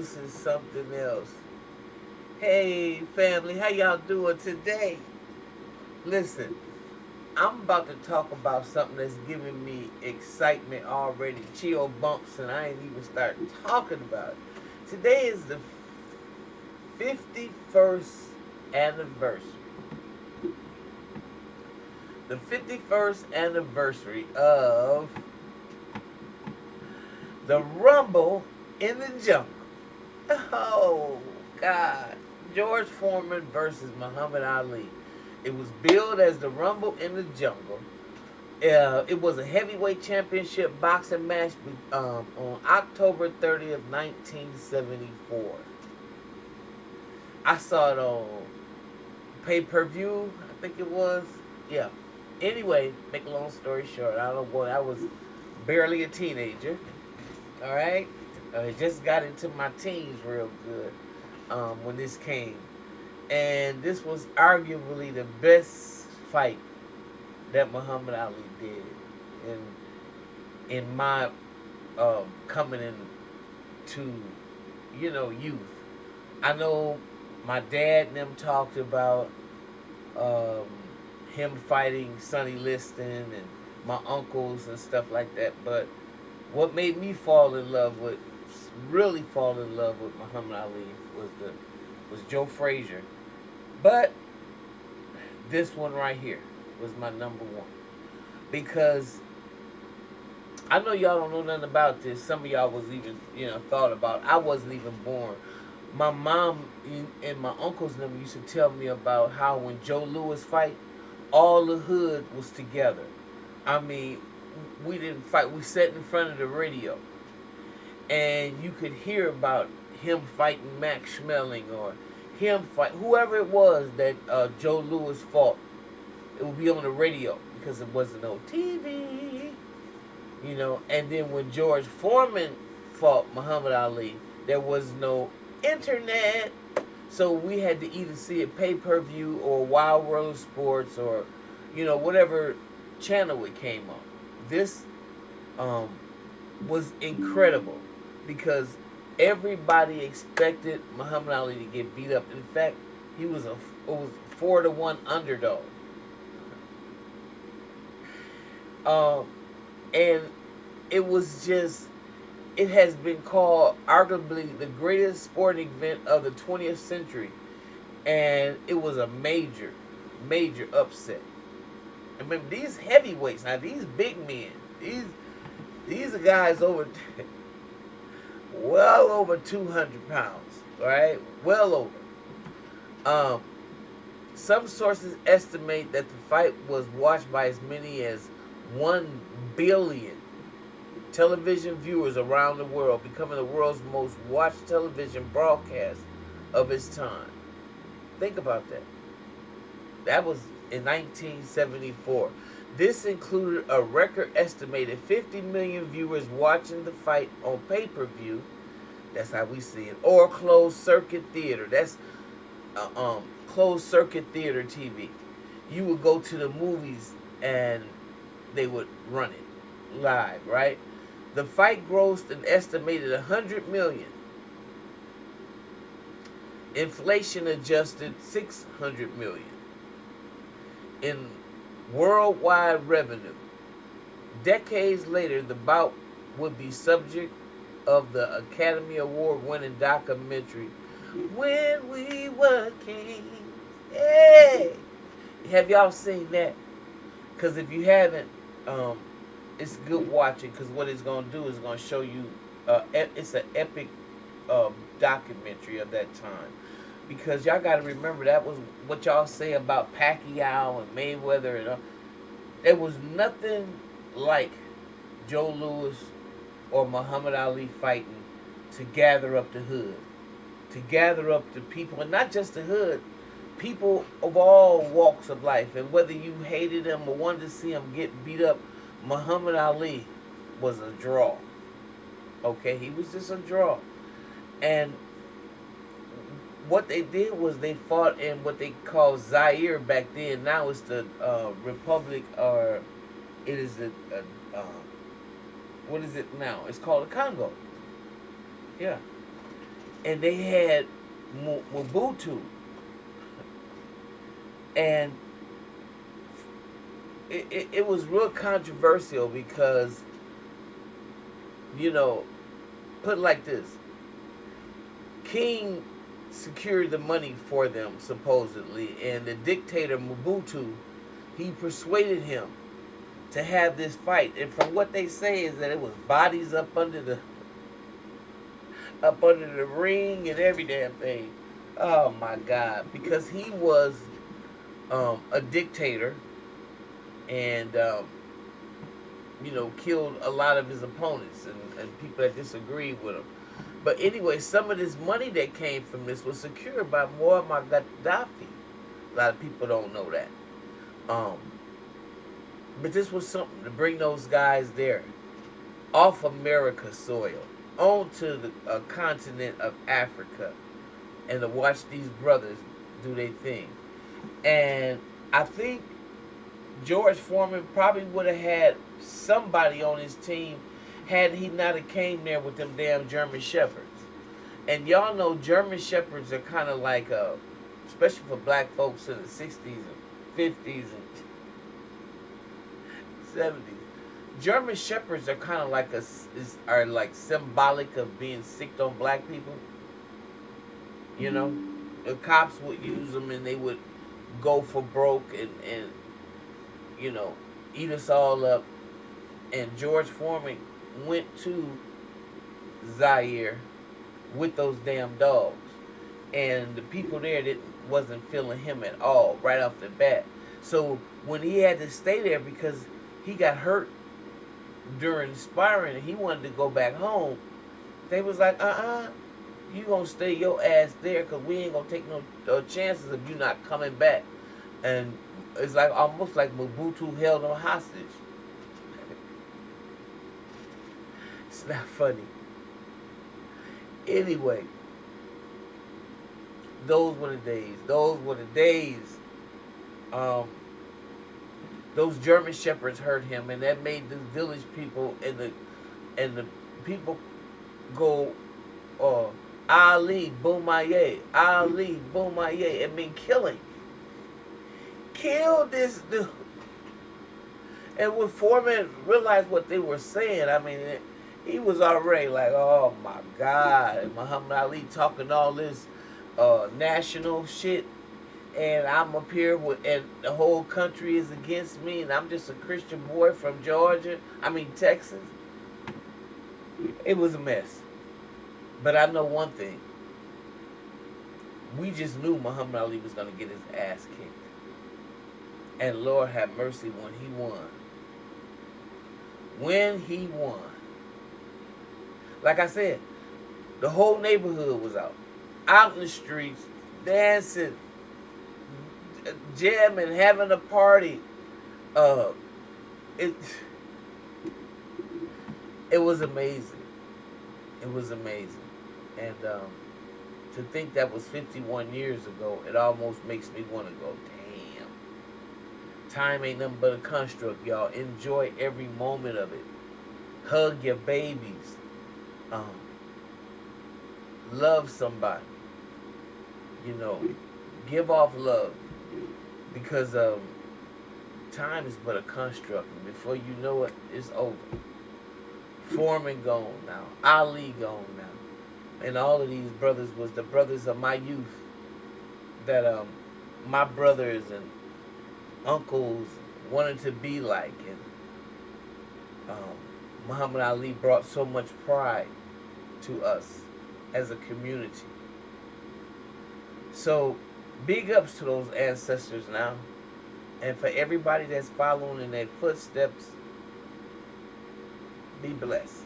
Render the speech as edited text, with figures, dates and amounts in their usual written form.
this is something else. Hey, family, how y'all doing today? Listen, I'm about to talk about something that's giving me excitement already, chill bumps, and I ain't even started talking about it. Today is the 51st anniversary. The 51st anniversary of the Rumble in the Jungle. Oh, God. George Foreman versus Muhammad Ali. It was billed as the Rumble in the Jungle. It was a heavyweight championship boxing match on October 30th, 1974. I saw it on pay-per-view, I think it was. Yeah. Anyway, make a long story short, I don't know what, I was barely a teenager. All right? I just got into my teens real good when this came. And this was arguably the best fight that Muhammad Ali did in my coming into, youth. I know my dad and them talked about um, him fighting Sonny Liston and my uncles and stuff like that. But what made me really fall in love with Muhammad Ali was Joe Frazier. But this one right here was my number one because I know y'all don't know nothing about this. Some of y'all was even thought about it. I wasn't even born. My mom and my uncles and them used to tell me about how when Joe Louis fight, all the hood was together. I mean, we didn't fight. We sat in front of the radio, and you could hear about him fighting Max Schmeling or him fight whoever it was that Joe Louis fought. It would be on the radio because it wasn't no TV, And then when George Foreman fought Muhammad Ali, there was no internet, so we had to either see it pay-per-view or Wild World of Sports or whatever channel it came on. This was incredible because everybody expected Muhammad Ali to get beat up. In fact, it was 4-1 underdog. And it was just, it has been called arguably the greatest sporting event of the 20th century. And it was a major, major upset. I mean, these heavyweights, now these big men, these are guys well over 200 pounds, right? Well over. Some sources estimate that the fight was watched by as many as 1 billion television viewers around the world, becoming the world's most watched television broadcast of its time. Think about that. That was in 1974. This included a record estimated 50 million viewers watching the fight on pay-per-view. That's how we see it. Or closed circuit theater. That's closed circuit theater TV. You would go to the movies and they would run it live, right? The fight grossed an estimated 100 million. Inflation adjusted 600 million in worldwide revenue. Decades later, the bout would be subject of the Academy Award winning documentary When We Were Kings. Hey! Have y'all seen that? Because if you haven't, it's good watching because what it's going to do is going to show you, it's an epic documentary of that time. Because y'all got to remember that was what y'all say about Pacquiao and Mayweather and all. There was nothing like Joe Louis or Muhammad Ali fighting to gather up the hood, to gather up the people, and not just the hood, people of all walks of life. And whether you hated him or wanted to see him get beat up, Muhammad Ali was a draw. Okay, he was just a draw. And what they did was they fought in what they called Zaire back then. Now it's the Republic, or it is the what is it now? It's called the Congo. Yeah. and they had Mobutu, and it was real controversial because, you know, put it like this: King secured the money for them supposedly, and the dictator Mobutu, he persuaded him to have this fight. And from what they say is that it was bodies up under the ring and every damn thing. Oh my God! Because he was a dictator, and you know, killed a lot of his opponents and people that disagreed with him. But anyway, some of this money that came from this was secured by Muammar Gaddafi. A lot of people don't know that. But this was something to bring those guys there, off America's soil, onto the continent of Africa, and to watch these brothers do their thing. And I think George Foreman probably would have had somebody on his team had he not have came there with them damn German Shepherds. And y'all know German Shepherds are kind of like, especially for black folks in the 60s and 50s and 70s. German Shepherds are kind of like are like symbolic of being sick on black people. You know, the cops would use them and they would go for broke and you know, eat us all up. And George Foreman went to Zaire with those damn dogs, and the people there wasn't feeling him at all right off the bat. So when he had to stay there because he got hurt during sparring and he wanted to go back home, they was like, you gonna stay your ass there because we ain't gonna take no chances of you not coming back. And it's like almost like Mobutu held him hostage. It's not funny. Anyway, those were the days. Those were the days. Those German shepherds hurt him, and that made the village people and the people go, Ali Boumaye, Ali Boumaye. It mean killing. Kill this dude. And when Foreman realized what they were saying, I mean, he was already like, oh my God, Muhammad Ali talking all this national shit, and I'm up here and the whole country is against me, and I'm just a Christian boy from Texas. It was a mess. But I know one thing. We just knew Muhammad Ali was going to get his ass kicked. And Lord have mercy when he won. When he won. Like I said, the whole neighborhood was out in the streets, dancing, jamming, having a party. It was amazing. It was amazing. And to think that was 51 years ago, it almost makes me want to go, damn. Time ain't nothing but a construct, y'all. Enjoy every moment of it. Hug your babies. Love somebody. You know, give off love. Because time is but a construct. And before you know it, it's over. Foreman gone now. Ali gone now. And all of these brothers was the brothers of my youth that my brothers and uncles wanted to be like. And Muhammad Ali brought so much pride to us as a community. So big ups to those ancestors now. And for everybody that's following in their footsteps, be blessed.